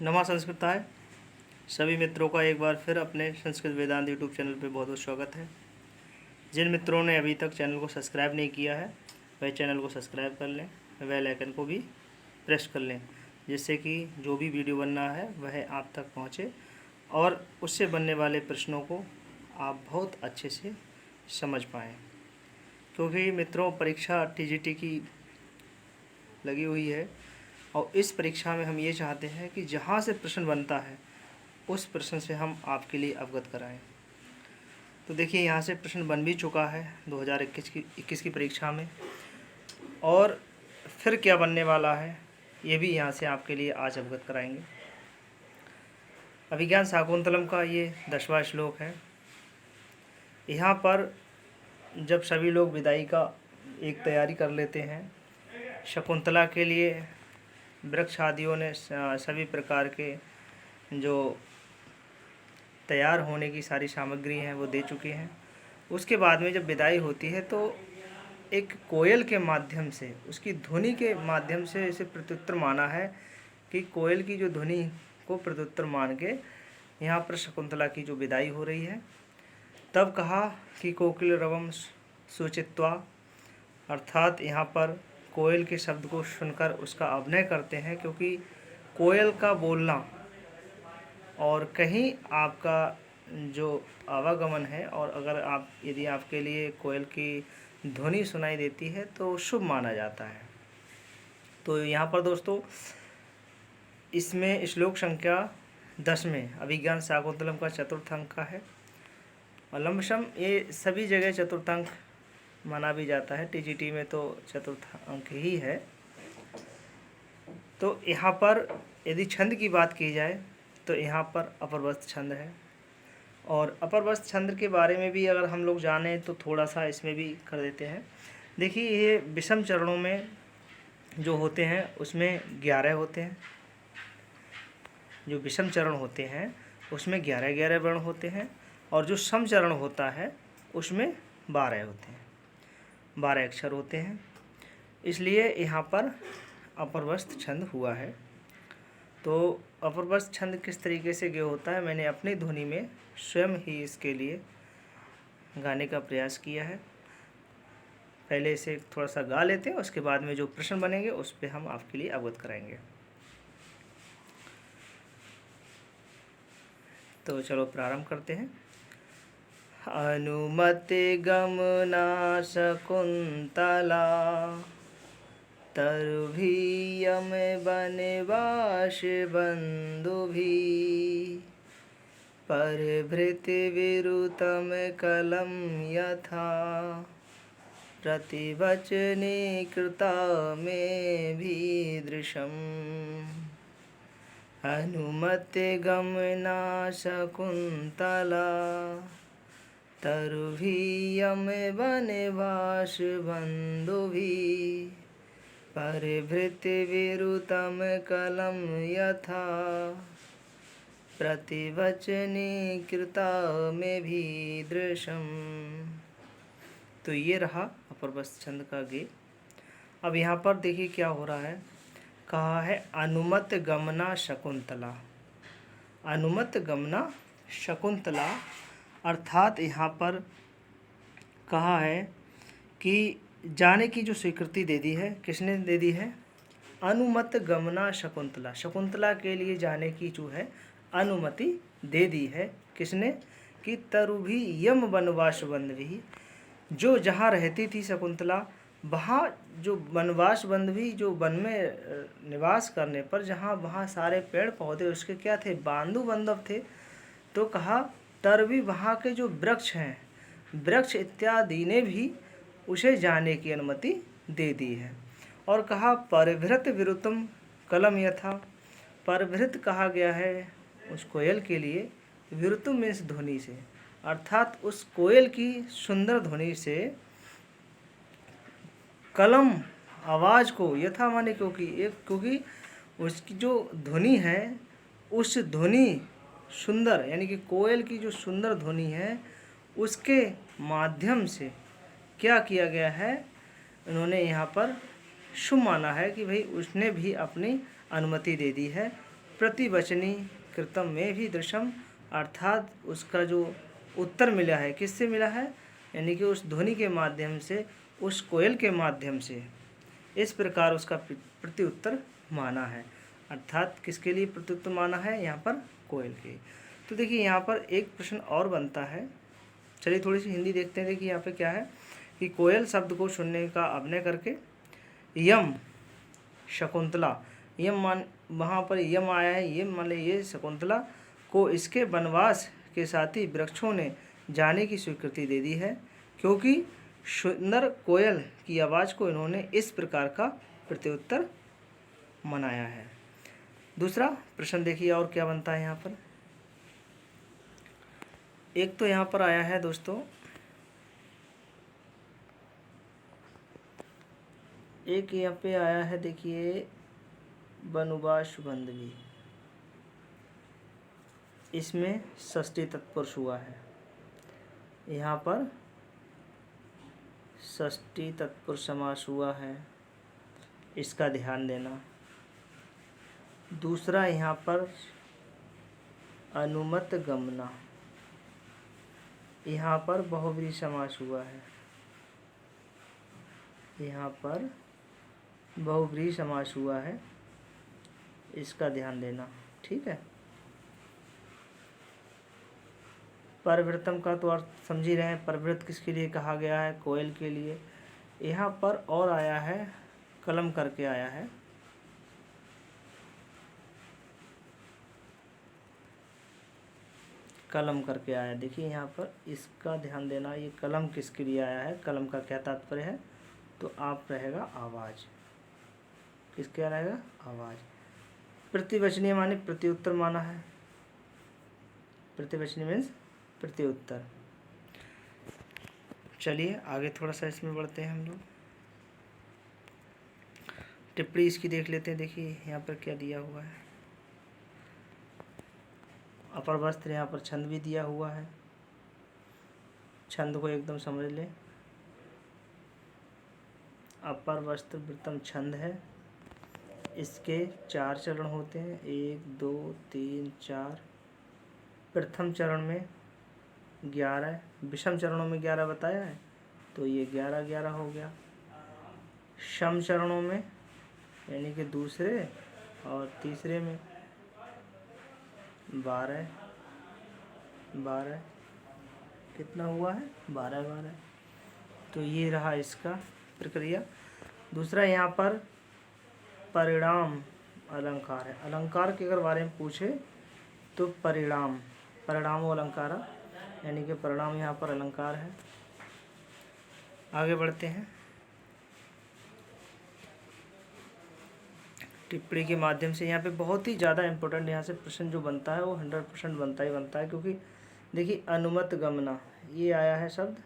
नमा संस्कृताय सभी मित्रों का एक बार फिर अपने संस्कृत वेदांत यूट्यूब चैनल पे बहुत बहुत स्वागत है। जिन मित्रों ने अभी तक चैनल को सब्सक्राइब नहीं किया है वह चैनल को सब्सक्राइब कर लें, बेल आइकन को भी प्रेस कर लें, जिससे कि जो भी वीडियो बनना है वह आप तक पहुँचे और उससे बनने वाले प्रश्नों को आप बहुत अच्छे से समझ पाएँ। क्योंकि मित्रों परीक्षा TGT की लगी हुई है और इस परीक्षा में हम ये चाहते हैं कि जहाँ से प्रश्न बनता है उस प्रश्न से हम आपके लिए अवगत कराएं। तो देखिए यहाँ से प्रश्न बन भी चुका है 2021 की परीक्षा में, और फिर क्या बनने वाला है ये भी यहाँ से आपके लिए आज अवगत कराएंगे। अभिज्ञान शाकुंतलम का ये 10वां श्लोक है। यहाँ पर जब सभी लोग विदाई का एक तैयारी कर लेते हैं, शकुंतला के लिए वृक्ष आदियों ने सभी प्रकार के जो तैयार होने की सारी सामग्री हैं वो दे चुके हैं। उसके बाद में जब विदाई होती है तो एक कोयल के माध्यम से, उसकी ध्वनि के माध्यम से इसे प्रत्युत्तर माना है कि कोयल की जो ध्वनि को प्रत्युत्तर मान के यहाँ पर शकुंतला की जो विदाई हो रही है। तब कहा कि कोकिल रवम सुचित्वा, अर्थात यहाँ पर कोयल के शब्द को सुनकर उसका अभिनय करते हैं, क्योंकि कोयल का बोलना और कहीं आपका जो आवागमन है और अगर यदि आपके लिए कोयल की ध्वनि सुनाई देती है तो शुभ माना जाता है। तो यहाँ पर दोस्तों इसमें श्लोक संख्या 10 में अभिज्ञान शाकुंतलम का चतुर्थ अंक का है और लमसम ये सभी जगह चतुर्थ अंक माना भी जाता है। TGT में तो चतुर्थ अंक ही है। तो यहाँ पर यदि छंद की बात की जाए तो यहाँ पर अपरवस्त छंद है, और अपरवस्त छंद के बारे में भी अगर हम लोग जानें तो थोड़ा सा इसमें भी कर देते हैं। देखिए ये विषम चरणों में जो होते हैं उसमें 11 होते हैं। जो विषम चरण होते हैं उसमें 11-11 वर्ण होते हैं, और जो सम चरण होता है उसमें 12 होते हैं, 12 अक्षर होते हैं। इसलिए यहाँ पर अपरवस्त छंद हुआ है। तो अपरवस्त छंद किस तरीके से गे होता है, मैंने अपनी ध्वनि में स्वयं ही इसके लिए गाने का प्रयास किया है। पहले इसे थोड़ा सा गा लेते हैं, उसके बाद में जो प्रश्न बनेंगे उस पर हम आपके लिए अवगत कराएंगे। तो चलो प्रारंभ करते हैं। अनुमति गमना शकुंतला, तरुभीयम बनवास बंधुभी, परभृति विरुतम कलम यथा, प्रतिवचने कृता में भीदृशम्। अनुमति गमना शकुंतला, तरुभीयम बनवास बंधुभी, परिभृति विरुतम कलम यथा, प्रतिवचने कृता में भीदृशम्। तो ये रहा अपरवस्त छंद का गे। अब यहाँ पर देखिए क्या हो रहा है, कहा है अनुमत गमना शकुंतला। अनुमत गमना शकुंतला अर्थात यहाँ पर कहा है कि जाने की जो स्वीकृति दे दी है, किसने दे दी है? अनुमत गमना शकुंतला, शकुंतला के लिए जाने की जो है अनुमति दे दी है। किसने? कि तरुभी यम वनवास बंधवी, जो जहाँ रहती थी शकुंतला वहाँ जो वनवास बंधवी, जो वन में निवास करने पर जहाँ वहाँ सारे पेड़ पौधे उसके क्या थे? बांधु बांधव थे। तो कहा तरवी, वहाँ के जो वृक्ष हैं, वृक्ष इत्यादि ने भी उसे जाने की अनुमति दे दी है। और कहा परिभृत विरुतम कलम यथा, परिभृत कहा गया है उस कोयल के लिए, विरुतम मीन्स ध्वनि से, अर्थात उस कोयल की सुंदर ध्वनि से, कलम आवाज़ को, यथा माने क्योंकि उसकी जो ध्वनि है उस ध्वनि सुंदर, यानी कि कोयल की जो सुंदर ध्वनि है उसके माध्यम से क्या किया गया है, उन्होंने यहाँ पर शुभ माना है कि भाई उसने भी अपनी अनुमति दे दी है प्रतिवचनी कृतम में भी दृश्यम, अर्थात उसका जो उत्तर मिला है किससे मिला है, यानी कि उस ध्वनि के माध्यम से, उस कोयल के माध्यम से। इस प्रकार उसका प्रत्युत्तर माना है, अर्थात किसके लिए प्रत्युत्तर माना है, यहाँ पर कोयल के। तो देखिए यहाँ पर एक प्रश्न और बनता है, चलिए थोड़ी सी हिंदी देखते हैं। देखिए यहाँ पे क्या है कि कोयल शब्द को सुनने का अभिनय करके यम शकुंतला, यम मान वहाँ पर यम आया है, ये मान ये शकुंतला को इसके वनवास के साथी वृक्षों ने जाने की स्वीकृति दे दी है, क्योंकि सुंदर कोयल की आवाज़ को इन्होंने इस प्रकार का प्रत्युत्तर मनाया है। दूसरा प्रश्न देखिए और क्या बनता है यहाँ पर। एक तो यहाँ पर आया है दोस्तों, एक यहाँ पे आया है देखिए वनुवास बंदवी, इसमें षष्ठी तत्पुरुष हुआ है, यहाँ पर षष्ठी तत्पुरुष समास हुआ है, इसका ध्यान देना। दूसरा यहाँ पर अनुमत गमना, यहाँ पर बहुव्रीहि समास हुआ है, यहाँ पर बहुव्रीहि समास हुआ है, इसका ध्यान देना। ठीक है, परवृतम का तो अर्थ समझ ही रहे हैं, परवृत किसके लिए कहा गया है, कोयल के लिए। यहाँ पर और आया है कलम करके आया है, कलम करके आया, देखिए यहाँ पर इसका ध्यान देना। ये कलम किसके लिए आया है, कलम का क्या तात्पर्य है, तो आप रहेगा आवाज़, किसके रहेगा, आवाज़। प्रतिवचनीय माने प्रत्युत्तर माना है, प्रतिवचनीय मीन्स प्रत्युत्तर। चलिए आगे थोड़ा सा इसमें बढ़ते हैं हम लोग, टिप्पणी इसकी देख लेते हैं। देखिए यहाँ पर क्या दिया हुआ है, अपर वस्त्र, यहाँ पर छंद भी दिया हुआ है, छंद को एकदम समझ लें। अपर वस्त्र वृत्तम छंद है, इसके 4 चरण होते हैं, 1 2 3 4। प्रथम चरण में 11, विषम चरणों में 11 बताया है, तो ये 11 हो गया। सम चरणों में यानी कि दूसरे और तीसरे में 12, कितना हुआ है, 12। तो ये रहा इसका प्रक्रिया। दूसरा यहाँ पर परिणाम अलंकार है, अलंकार के अगर बारे में पूछे तो परिणाम अलंकार, यानी कि परिणाम यहाँ पर अलंकार है। आगे बढ़ते हैं, टिप्पणी के माध्यम से। यहाँ पे बहुत ही ज़्यादा इम्पोर्टेंट यहाँ से प्रश्न जो बनता है वो 100% बनता ही बनता है, क्योंकि देखिए अनुमत गमना ये आया है शब्द,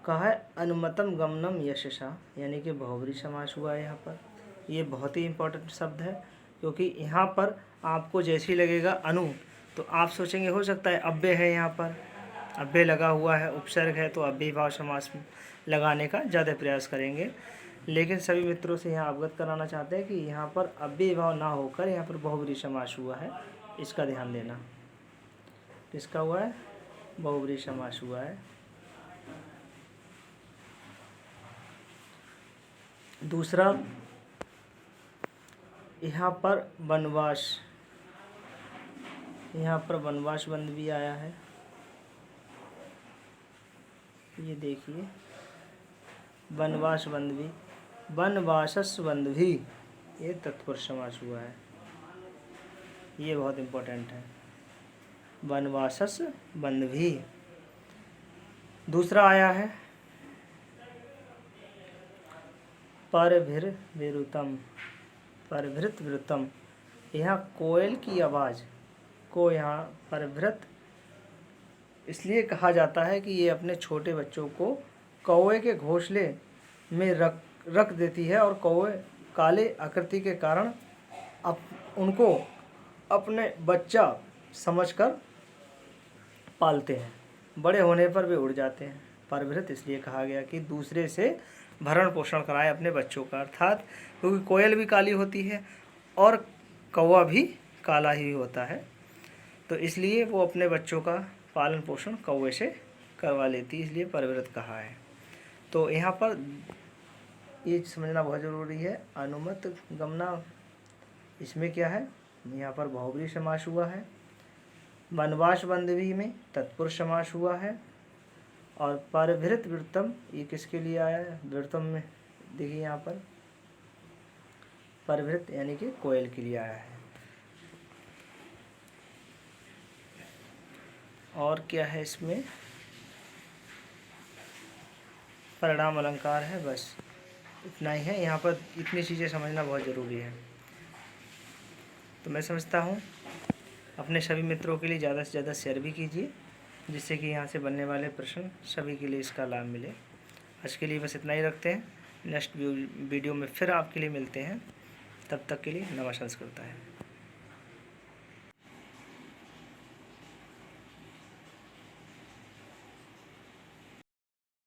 कहा है अनुमतम गमनम यशसा, यानी कि बहुव्रीहि समास हुआ है यहाँ पर। ये बहुत ही इम्पोर्टेंट शब्द है, क्योंकि यहाँ पर आपको जैसे ही लगेगा अनु, तो आप सोचेंगे हो सकता है अव्यय है, यहाँ पर अव्यय लगा हुआ है, उपसर्ग है, तो अव्ययी भाव समास लगाने का ज़्यादा प्रयास करेंगे। लेकिन सभी मित्रों से यहाँ अवगत कराना चाहते हैं कि यहाँ पर अव्ययी भाव ना होकर यहाँ पर बहुव्रीहि समास हुआ है, इसका ध्यान देना। किसका हुआ है, बहुव्रीहि समास हुआ है। दूसरा यहाँ पर वनवास, यहाँ पर वनवास बंद भी आया है, ये देखिए वनवास बंद भी, वनवासस बंद भी, ये तत्पुरुष समास हुआ है, ये बहुत इम्पोर्टेंट है, वनवासस बंद भी। दूसरा आया है परभृत वृतम, यहाँ कोयल की आवाज़ को यहाँ परभृत इसलिए कहा जाता है कि ये अपने छोटे बच्चों को कौवे के घोंसले में रख देती है, और कौवे काले आकृति के कारण उनको अपने बच्चा समझकर पालते हैं, बड़े होने पर वे उड़ जाते हैं। परभृत इसलिए कहा गया कि दूसरे से भरण पोषण कराए अपने बच्चों का, अर्थात क्योंकि कोयल भी काली होती है और कौवा भी काला ही होता है, तो इसलिए वो अपने बच्चों का पालन पोषण कौवे से करवा लेती, इसलिए परिवृत कहा है। तो यहाँ पर ये समझना बहुत ज़रूरी है। अनुमत गमना, इसमें क्या है, यहाँ पर बहुब्री समास हुआ है। वनवास बंधवी में तत्पुरुष समास हुआ है। और परिभृत वृत्तम, ये किसके लिए आया है, वृत्तम में देखिए यहाँ पर परिभृत यानी कि कोयल के लिए आया है। और क्या है इसमें, परिणाम अलंकार है, बस इतना ही है। यहाँ पर इतनी चीज़ें समझना बहुत ज़रूरी है। तो मैं समझता हूँ अपने सभी मित्रों के लिए ज़्यादा से ज़्यादा शेयर भी कीजिए, जिससे कि यहाँ से बनने वाले प्रश्न सभी के लिए इसका लाभ मिले। आज के लिए बस इतना ही रखते हैं। नेक्स्ट वीडियो में फिर आपके लिए मिलते हैं। तब तक के लिए नमस्कार करता है।